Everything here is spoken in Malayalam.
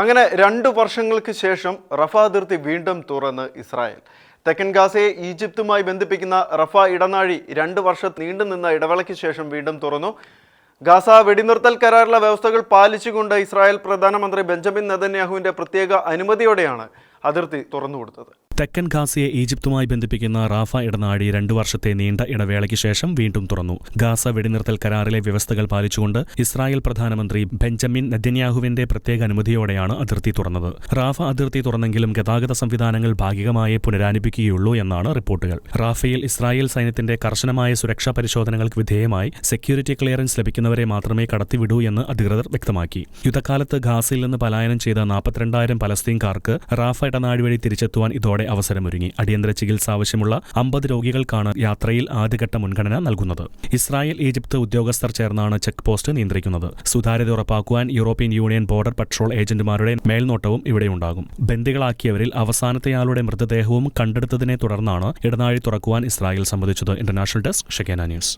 അങ്ങനെ 2 വർഷങ്ങൾക്ക് ശേഷം റഫ അതിർത്തി വീണ്ടും തുറന്ന് ഇസ്രായേൽ. തെക്കൻ ഗാസയെ ഈജിപ്തുമായി ബന്ധിപ്പിക്കുന്ന റഫ ഇടനാഴി 2 വർഷം നീണ്ടുനിന്ന ഇടവേളയ്ക്ക് ശേഷം വീണ്ടും തുറന്നു. ഗാസ വെടിനിർത്തൽ കരാറിലെ വ്യവസ്ഥകൾ പാലിച്ചുകൊണ്ട് ഇസ്രായേൽ പ്രധാനമന്ത്രി ബെഞ്ചമിൻ നെതന്യാഹുവിന്റെ പ്രത്യേക അനുമതിയോടെയാണ് അതിർത്തി തുറന്നുകൊടുത്തത്. തെക്കൻ ഗാസയെ ഈജിപ്തുമായി ബന്ധിപ്പിക്കുന്ന റാഫ ഇടനാഴി 2 വർഷത്തെ നീണ്ട ഇടവേളയ്ക്ക് ശേഷം വീണ്ടും തുറന്നു. ഗാസ വെടിനിർത്തൽ കരാറിലെ വ്യവസ്ഥകൾ പാലിച്ചുകൊണ്ട് ഇസ്രായേൽ പ്രധാനമന്ത്രി ബെഞ്ചമിൻ നെതന്യാഹുവിന്റെ പ്രത്യേക അനുമതിയോടെയാണ് അതിർത്തി തുറന്നത്. റാഫ അതിർത്തി തുറന്നെങ്കിലും ഗതാഗത സംവിധാനങ്ങൾ ഭാഗികമായി പുനരാരംഭിക്കുകയുള്ളൂ എന്നാണ് റിപ്പോർട്ടുകൾ. റാഫയിൽ ഇസ്രായേൽ സൈന്യത്തിന്റെ കർശനമായ സുരക്ഷാ പരിശോധനകൾക്ക് വിധേയമായി സെക്യൂരിറ്റി ക്ലിയറൻസ് ലഭിക്കുന്നവരെ മാത്രമേ കടത്തിവിടൂ എന്ന് അധികൃതർ വ്യക്തമാക്കി. യുദ്ധകാലത്ത് ഗാസയിൽ നിന്ന് പലായനം ചെയ്ത 42,000 പലസ്തീൻകാർക്ക് റാഫ ഇടനാഴി വഴി തിരിച്ചെത്തുവാൻ ഇതോടെ അവസരമൊരുങ്ങി. അടിയന്തര ചികിത്സ ആവശ്യമുള്ള 50 രോഗികൾക്കാണ് യാത്രയിൽ ആദ്യഘട്ട മുൻഗണന നൽകുന്നത്. ഇസ്രായേൽ ഈജിപ്ത് ഉദ്യോഗസ്ഥർ ചേർന്നാണ് ചെക്ക് പോസ്റ്റ് നിയന്ത്രിക്കുന്നത്. സുതാര്യത ഉറപ്പാക്കുവാൻ യൂറോപ്യൻ യൂണിയൻ ബോർഡർ പട്രോൾ ഏജന്റുമാരുടെ മേൽനോട്ടവും ഇവിടെയുണ്ടാകും. ബന്ദികളാക്കിയവരിൽ അവസാനത്തെയാളുടെ മൃതദേഹവും കണ്ടെടുത്തതിനെ തുടർന്നാണ് ഇടനാഴി തുറക്കുവാൻ ഇസ്രായേൽ സമ്മതിച്ചത്. International desk, Shekinah news.